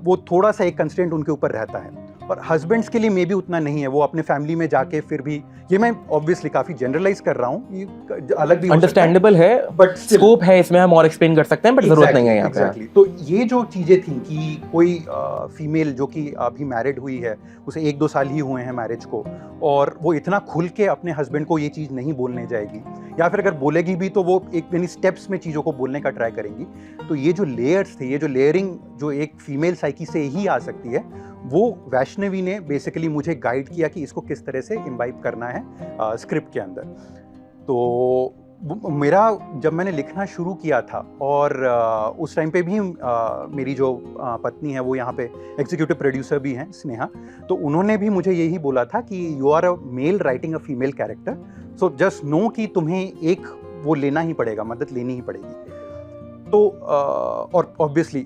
वो थोड़ा सा एक कंस्ट्रेंट उनके ऊपर रहता है, और हस्बैंड्स के लिए मे भी उतना नहीं है। वो अपने फैमिली में जाके फिर भी, ये मैं ऑब्वियसली काफ़ी जनरलाइज कर रहा हूँ, ये अलग भी अंडरस्टैंडेबल है, बट स्कोप है इसमें, हम और एक्सप्लेन कर सकते हैं, बट जरूरत नहीं है यहाँ पे। तो ये जो चीज़ें थी कि कोई फीमेल जो कि अभी मैरिड हुई है, उसे 1-2 साल ही हुए हैं मैरिज को, और वो इतना खुल के अपने हस्बैंड को ये चीज़ नहीं बोलने जाएगी, या फिर अगर बोलेगी भी तो वो एक यानी स्टेप्स में चीज़ों को बोलने का ट्राई करेंगी। तो ये जो लेयर्स थे, ये जो लेयरिंग जो एक फीमेल साइकी से ही आ सकती है, वो वैष्णवी ने बेसिकली मुझे गाइड किया कि इसको किस तरह से इम्बाइब करना है स्क्रिप्ट के अंदर। तो मेरा, जब मैंने लिखना शुरू किया था, और उस टाइम पे भी मेरी जो पत्नी है वो यहाँ पे एग्जीक्यूटिव प्रोड्यूसर भी हैं, स्नेहा, तो उन्होंने भी मुझे यही बोला था कि you are a male writing a female character, so just know कि तुम्हें एक वो लेना ही पड़ेगा, मदद लेनी ही पड़ेगी। तो और ऑब्वियसली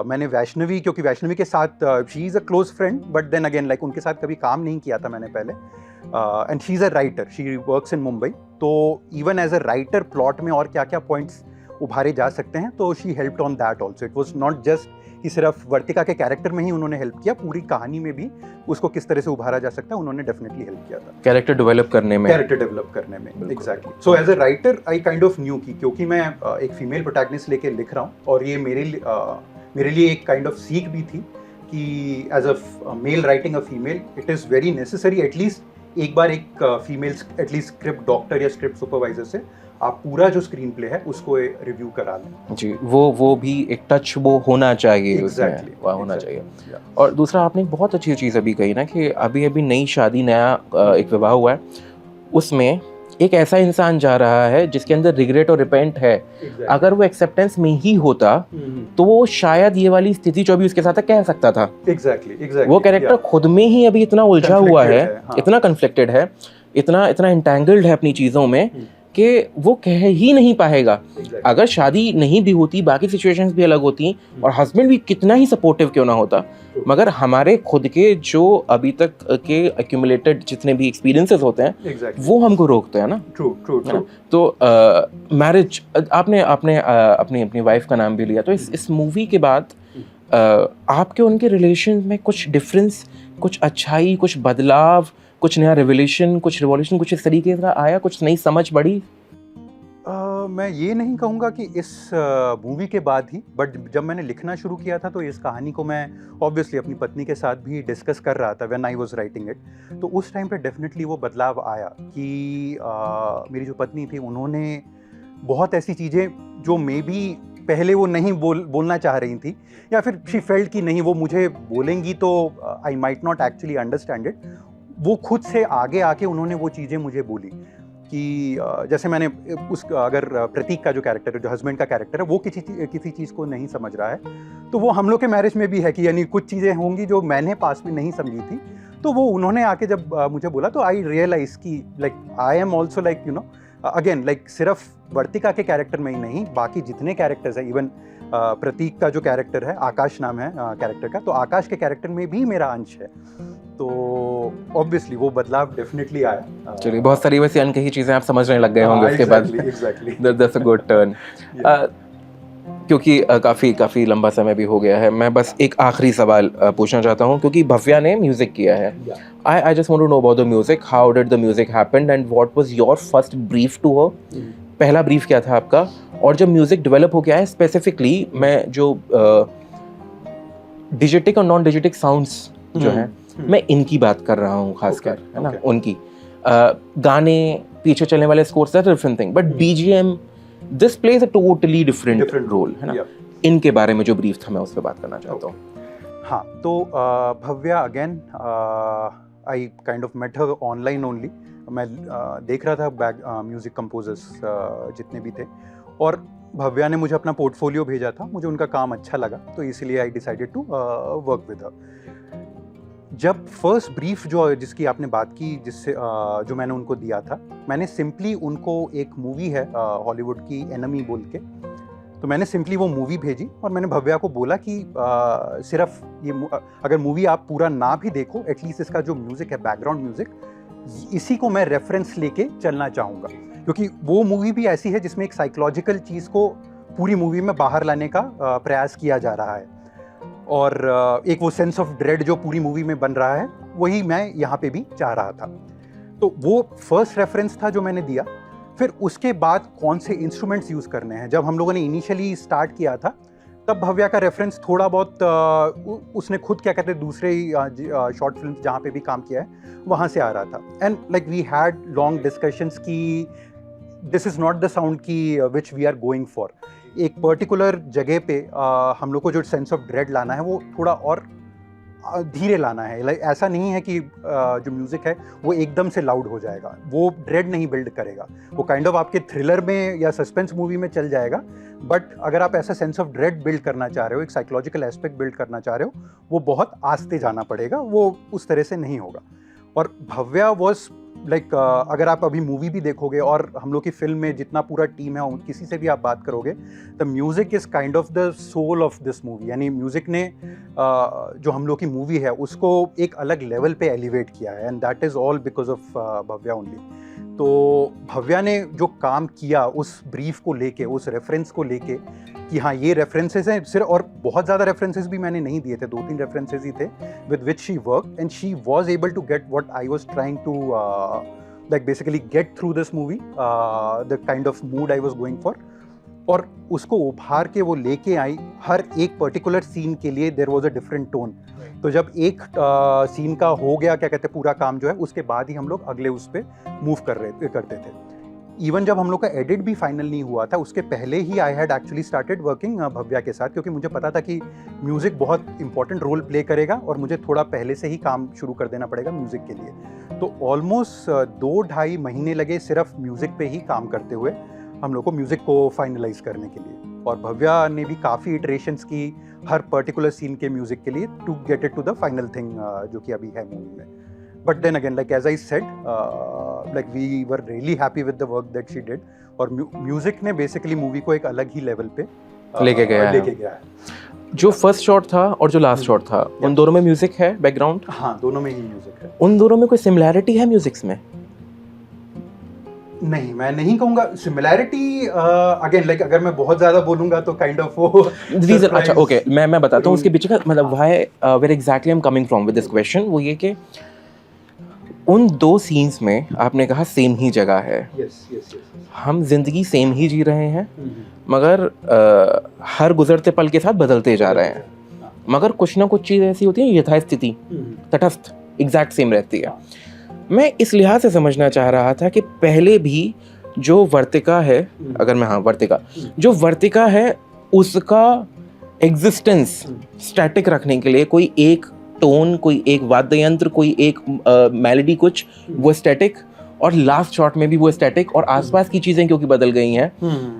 मैंने वैष्णवी, क्योंकि वैष्णवी के साथ she is a close friend, but then again like उनके साथ कभी काम नहीं किया था मैंने पहले, and she is a writer, she works in Mumbai. तो even as a writer plot में और क्या क्या पॉइंट्स उभारे जा सकते हैं, तो she helped on that also. It was not just कि सिर्फ वर्तिका के कैरेक्टर में ही उन्होंने हेल्प किया, पूरी कहानी में भी उसको किस तरह से उभारा जा सकता है उन्होंने डेफिनेटली हेल्प किया था, कैरेक्टर डेवलप करने में। Exactly. So as a writer I kind of knew की क्योंकि मैं एक फीमेल प्रोटैगनिस्ट लेके लिख रहा हूँ, और ये मेरे लिए एक काइंड ऑफ सीख भी थी कि as a male writing a female it is very necessary at least एक बार एक फीमेल एटलीस्ट स्क्रिप्ट डॉक्टर या स्क्रिप्ट सुपरवाइजर से आप पूरा जो स्क्रीन प्ले है उसको रिव्यू करा लें जी। वो भी एक टच वो होना चाहिए, Exactly, उसमें वह होना exactly, चाहिए। yeah. और दूसरा आपने एक बहुत अच्छी चीज़ अभी कही ना कि अभी अभी नई शादी नया एक विवाह हुआ है, उसमें एक ऐसा इंसान जा रहा है जिसके अंदर रिग्रेट और रिपेंट है। Exactly. अगर वो एक्सेप्टेंस में ही होता तो वो शायद ये वाली स्थिति जो भी उसके साथ है कह सकता था। एग्जैक्टली वो कैरेक्टर खुद में ही अभी इतना उलझा हुआ है, हाँ. इतना कन्फ्लिक्टेड है, इतना इतना इंटैंगल्ड है अपनी चीज़ों में कि वो कह ही नहीं पाएगा। अगर शादी नहीं भी होती, बाकी सिचुएशंस भी अलग होती और हस्बैंड भी कितना ही सपोर्टिव क्यों ना होता, मगर हमारे खुद के जो अभी तक के एक्यूमुलेटेड जितने भी एक्सपीरियंसेस होते हैं वो हमको रोकते हैं ना। ट्रू। तो मैरिज, आपने आपने अपनी वाइफ का नाम भी लिया, तो इस मूवी के बाद आपके उनके रिलेशन में कुछ डिफरेंस, कुछ अच्छाई, कुछ बदलाव, कुछ नया रिवोल्यूशन, कुछ इस तरीके का आया, कुछ नई समझ बढ़ी? मैं ये नहीं कहूँगा कि इस मूवी के बाद ही, बट जब मैंने लिखना शुरू किया था तो इस कहानी को मैं ऑब्वियसली अपनी पत्नी के साथ भी डिस्कस कर रहा था when I was writing it. तो उस टाइम पे डेफिनेटली वो बदलाव आया कि मेरी जो पत्नी थी उन्होंने बहुत ऐसी चीज़ें जो मे बी पहले वो नहीं बोलना चाह रही थी, या फिर शी फेल्ट कि नहीं वो मुझे बोलेंगी तो I might not actually understand it, वो खुद से आगे आके उन्होंने वो चीज़ें मुझे बोली कि जैसे मैंने अगर प्रतीक का जो कैरेक्टर है, जो हस्बैंड का कैरेक्टर है, वो किसी चीज़ को नहीं समझ रहा है, तो वो हम लोग के मैरिज में भी है कि यानी कुछ चीज़ें होंगी जो मैंने पास में नहीं समझी थी, तो वो उन्होंने आके जब मुझे बोला तो आई रियलाइज कि like I am also like you know again like सिर्फ वर्तिका के कैरेक्टर में ही नहीं, बाकी जितने कैरेक्टर्स हैं, इवन प्रतीक का जो कैरेक्टर है, आकाश नाम है कैरेक्टर का, तो आकाश के कैरेक्टर में भी मेरा अंश है, तो ऑब्वियसली वो बदलाव डेफिनेटली आया। चलिए, बहुत सारी वैसी अनकही चीज़ें आप समझने लग गए होंगे उसके बाद। That's a good turn. क्योंकि काफ़ी लंबा समय भी हो गया है, मैं बस एक आखिरी सवाल पूछना चाहता हूँ, क्योंकि भव्या ने म्यूज़िक किया है। I just want to know about the music, how did the music happen and what was your first brief to her? पहला ब्रीफ क्या था आपका? और जब म्यूज़िक डेवलप हो गया है, स्पेसिफिकली मैं जो डिजिटिक और नॉन डिजिटिक साउंड्स जो हैं, मैं इनकी बात कर रहा हूँ खासकर, है ना, उनकी गाने पीछे चलने वाले scores that's a different thing, but BGM this plays a totally different role, है ना। इनके बारे में जो ब्रीफ था मैं उस पर बात करना चाहता हूँ। हाँ, तो Bhavya again I kind of met her online only. मैं देख रहा था म्यूज़िक कंपोजर्स जितने भी थे, और भव्या ने मुझे अपना पोर्टफोलियो भेजा था, मुझे उनका काम अच्छा लगा, तो इसलिए I decided to work with her. जब फर्स्ट ब्रीफ जो जिसकी आपने बात की, जिससे जो मैंने उनको दिया था, मैंने सिंपली उनको एक मूवी है हॉलीवुड की एनिमी बोल के, तो मैंने सिंपली वो मूवी भेजी और मैंने भव्या को बोला कि सिर्फ ये अगर मूवी आप पूरा ना भी देखो, एटलीस्ट इसका जो म्यूज़िक है, बैकग्राउंड म्यूज़िक, इसी को मैं रेफरेंस लेके चलना चाहूँगा, क्योंकि वो मूवी भी ऐसी है जिसमें एक साइकोलॉजिकल चीज़ को पूरी मूवी में बाहर लाने का प्रयास किया जा रहा है, और एक वो सेंस ऑफ ड्रेड जो पूरी मूवी में बन रहा है, वही मैं यहाँ पे भी चाह रहा था। तो वो फर्स्ट रेफरेंस था जो मैंने दिया। फिर उसके बाद कौन से इंस्ट्रूमेंट्स यूज़ करने हैं, जब हम लोगों ने इनिशियली स्टार्ट किया था, तब भव्या का रेफरेंस थोड़ा बहुत उसने खुद क्या कहते हैं दूसरे शॉर्ट फिल्म जहाँ पे भी काम किया है वहाँ से आ रहा था, and like we had long discussions की this is not the sound की which we are going for. एक पर्टिकुलर जगह पे हम लोग को जो सेंस ऑफ ड्रेड लाना है वो थोड़ा और धीरे लाना है। लाइक ऐसा नहीं है कि जो म्यूज़िक है वो एकदम से लाउड हो जाएगा, वो ड्रेड नहीं बिल्ड करेगा, वो काइंड ऑफ आपके थ्रिलर में या सस्पेंस मूवी में चल जाएगा, बट अगर आप ऐसा सेंस ऑफ ड्रेड बिल्ड करना चाह रहे हो, एक साइकोलॉजिकल एस्पेक्ट बिल्ड करना चाह रहे हो, वो बहुत आस्ते जाना पड़ेगा, वो उस तरह से नहीं होगा। और भव्या वॉज लाइक अगर आप अभी मूवी भी देखोगे और हम लोग की फिल्म में जितना पूरा टीम है, किसी से भी आप बात करोगे, the music is kind of the soul of this movie, यानी म्यूज़िक ने जो हम लोग की मूवी है उसको एक अलग लेवल पे एलिवेट किया है, and that is all because of Bhavya only. तो भव्या ने जो काम किया उस ब्रीफ को लेके, उस रेफरेंस को लेके कि हाँ ये रेफरेंसेस हैं सिर्फ, और बहुत ज़्यादा रेफरेंसेस भी मैंने नहीं दिए थे, 2-3 रेफरेंसेस ही थे with which she work, and she was able to get what I was trying to like basically get through this movie, the kind of mood I was going for, और उसको उभार के वो लेके आई। हर एक पर्टिकुलर सीन के लिए there was a different tone. तो जब एक सीन का हो गया, क्या कहते हैं, पूरा काम जो है, उसके बाद ही हम लोग अगले उस पर मूव करते थे। इवन जब हम लोग का एडिट भी फाइनल नहीं हुआ था, उसके पहले ही I had actually started working Bhavya के साथ, क्योंकि मुझे पता था कि म्यूज़िक बहुत इंपॉर्टेंट रोल प्ले करेगा और मुझे थोड़ा पहले से ही काम शुरू कर देना पड़ेगा म्यूज़िक के लिए। तो ऑलमोस्ट 2-2.5 महीने लगे सिर्फ म्यूज़िक पे ही काम करते हुए हम लोग को म्यूज़िक को फाइनलाइज करने के लिए, और भव्या ने भी काफ़ी इटरेशंस की हर पर्टिकुलर सीन के म्यूज़िक के लिए to get it to the final thing जो कि अभी है मूवी में। But then again, like as I said, like we were really happy with the work that she did, और म्यूज़िक ने बेसिकली मूवी को एक अलग ही लेवल पे लेके गया है। जो फर्स्ट शॉट था और जो लास्ट शॉट था, उन दोनों में म्यूजिक है, बैकग्राउंड? हाँ, दोनों में ही म्यूजिक है। उन दोनों में कोई सिमिलैरिटी है म्यूजिक्स में? नहीं, मैं नहीं कहूँगा सिमिलैरिटी। अगेन लाइक अगर मैं बहुत ज़्यादा बोलूँगा तो काइंड ऑफ वो रीजन, अच्छा ओके, मैं बताता हूँ उसके पीछे का मतलब why where exactly I am coming from with this question. वो ये कि उन 2 सीन्स में आपने कहा सेम ही जगह है। yes. हम जिंदगी सेम ही जी रहे हैं, मगर हर गुजरते पल के साथ बदलते जा रहे हैं, मगर कुछ ना कुछ चीज़ ऐसी होती है यथास्थिति, तटस्थ, एग्जैक्ट सेम रहती है। मैं इस लिहाज से समझना चाह रहा था कि पहले भी जो वर्तिका है, अगर मैं वर्तिका, जो वर्तिका है उसका एग्जिस्टेंस स्टैटिक रखने के लिए कोई एक टोन, कोई एक वाद्य यंत्र, कोई एक मेलोडी, कुछ वो स्टैटिक, और लास्ट शॉट में भी वो स्टैटिक, और आसपास की चीजें क्योंकि बदल गई हैं,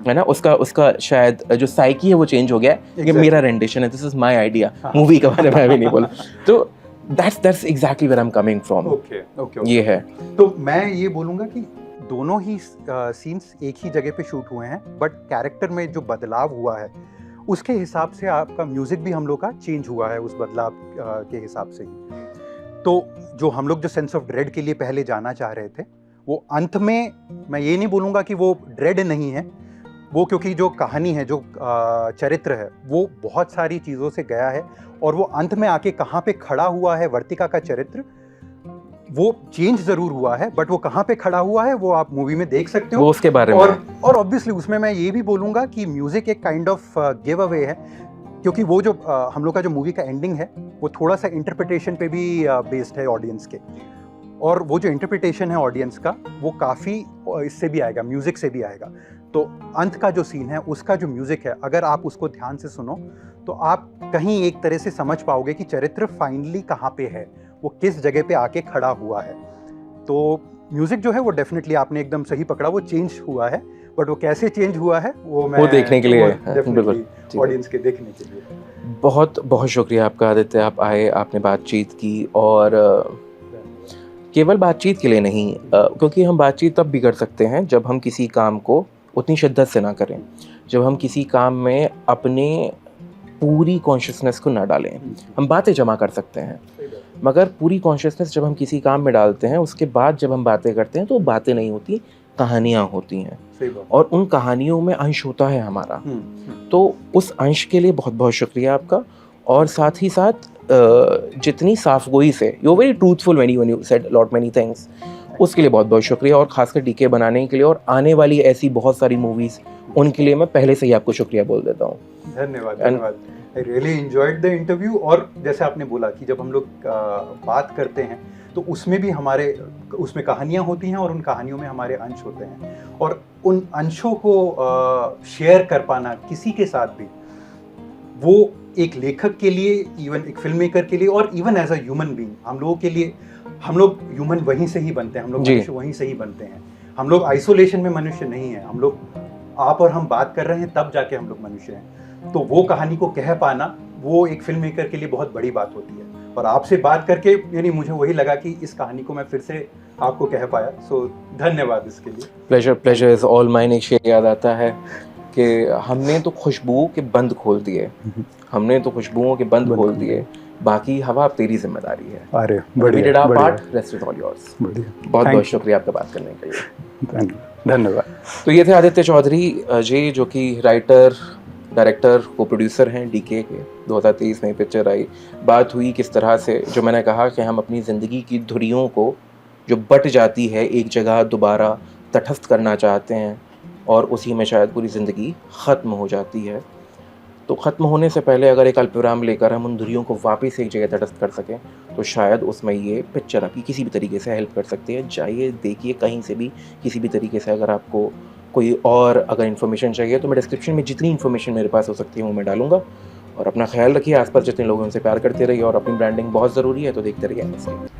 है ना, उसका शायद जो साइकी है वो चेंज हो गया है। ये मेरा रेंडिशन है, this is my idea, movie के बारे में मैं भी नहीं बोला। तो that's exactly where I'm coming from. Okay. ये है। तो मैं ये बोलूँगा कि दोनों ही सीन्स एक ही जगह पे शूट हुए हैं, बट कैरेक्टर में जो बदलाव हुआ है उसके हिसाब से आपका म्यूजिक भी हम लोग का चेंज हुआ है उस बदलाव के हिसाब से ही। तो जो हम लोग जो सेंस ऑफ ड्रेड के लिए पहले जाना चाह रहे थे, वो अंत में मैं ये नहीं बोलूँगा कि वो ड्रेड नहीं है, वो क्योंकि जो कहानी है, जो चरित्र है, वो बहुत सारी चीज़ों से गया है, और वो अंत में आके कहाँ पे खड़ा हुआ है वर्तिका का चरित्र, वो चेंज जरूर हुआ है, बट वो कहाँ पे खड़ा हुआ है वो आप मूवी में देख सकते हो, वो उसके बारे में। और ऑब्वियसली उसमें मैं ये भी बोलूँगा कि म्यूजिक एक काइंड ऑफ गिव अवे है, क्योंकि वो जो हम लोग का जो मूवी का एंडिंग है वो थोड़ा सा इंटरप्रिटेशन पे भी बेस्ड है ऑडियंस के, और वो जो इंटरप्रिटेशन है ऑडियंस का वो काफ़ी इससे भी आएगा, म्यूज़िक से भी आएगा। तो अंत का जो सीन है उसका जो म्यूज़िक है, अगर आप उसको ध्यान से सुनो तो आप कहीं एक तरह से समझ पाओगे कि चरित्र फाइनली कहाँ पे है, वो किस जगह पे आके खड़ा हुआ है। तो म्यूज़िक जो है वो डेफिनेटली आपने एकदम सही पकड़ा, वो चेंज हुआ है, बट वो कैसे चेंज हुआ है वो देखने के लिए, ऑडियंस के देखने के लिए। बहुत बहुत शुक्रिया आपका आदित्य, आप आए, आपने बातचीत की, और केवल बातचीत के लिए नहीं, क्योंकि हम बातचीत तब भी कर सकते हैं जब हम किसी काम को उतनी शिद्दत से ना करें, जब हम किसी काम में अपने पूरी कॉन्शियसनेस को ना डालें। हम बातें जमा कर सकते हैं, मगर पूरी कॉन्शियसनेस जब हम किसी काम में डालते हैं, उसके बाद जब हम बातें करते हैं तो बातें नहीं होती, कहानियाँ होती हैं, और उन कहानियों में अंश होता है हमारा। तो उस अंश के लिए बहुत बहुत शुक्रिया आपका, और साथ ही साथ जितनी साफगोई से, you very truthful when you said lot many things, उसके लिए बहुत बहुत शुक्रिया, और खासकर डीके बनाने के लिए और आने वाली ऐसी बहुत सारी मूवीज़, उनके लिए मैं पहले से ही आपको शुक्रिया बोल देता हूँ। धन्यवाद। I really enjoyed the interview, और जैसे आपने बोला कि जब हम लोग बात करते हैं तो उसमें भी उसमें कहानियाँ होती हैं, और उन कहानियों में हमारे अंश होते हैं, और उन अंशों को शेयर कर पाना किसी के साथ भी, वो एक लेखक के लिए, इवन एक फिल्म मेकर के लिए, और even as a human being हम लोगों के लिए, हम लोग ह्यूमन वहीं से ही बनते हैं, हम लोग मनुष्य वहीं से ही बनते हैं, हम लोग आइसोलेशन में मनुष्य नहीं है, हम लोग, आप और हम बात कर रहे हैं तब जाके हम लोग मनुष्य हैं। तो वो कहानी को कह पाना, वो एक फिल्म मेकर के लिए बहुत बड़ी बात होती है, और आपसे बात करके यानी मुझे वही लगा कि इस कहानी को मैं फिर से आपको कह पाया, सो धन्यवाद इसके लिए। Pleasure is all mine. एक शेर याद आता है कि हमने तो खुशबू के बंद खोल दिए, हमने तो खुशबुओं के बंद खोल दिए, बाकी हवा अब तेरी जिम्मेदारी है। अरे We बढ़िया did our बढ़िया part, rest is all yours। बढ़िया, बहुत Thank बहुत you। शुक्रिया आपका बात करने के लिए। धन्यवाद। तो ये थे आदित्य चौधरी जी, जो कि राइटर, डायरेक्टर, को प्रोड्यूसर हैं डीके के। 2023 में पिक्चर आई। बात हुई किस तरह से, जो मैंने कहा कि हम अपनी ज़िंदगी की धुरियों को जो बट जाती है एक जगह दोबारा तटस्थ करना चाहते हैं, और उसी में शायद पूरी ज़िंदगी ख़त्म हो जाती है। तो ख़त्म होने से पहले अगर एक अल्पविराम लेकर हम उन धुरियों को वापस एक जगह तटस्थ कर सकें, तो शायद उसमें ये पिक्चर आपकी किसी भी तरीके से हेल्प कर सकती है। जाइए, देखिए, कहीं से भी किसी भी तरीके से। अगर आपको कोई और अगर इन्फॉर्मेशन चाहिए तो मैं डिस्क्रिप्शन में जितनी इन्फॉर्मेशन मेरे पास हो सकती है वो मैं डालूँगा। और अपना ख्याल रखिए, आसपास जितने लोग हैं उनसे प्यार करते रहिए, और अपनी ब्रांडिंग बहुत ज़रूरी है, तो देखते रहिए एमएसटी।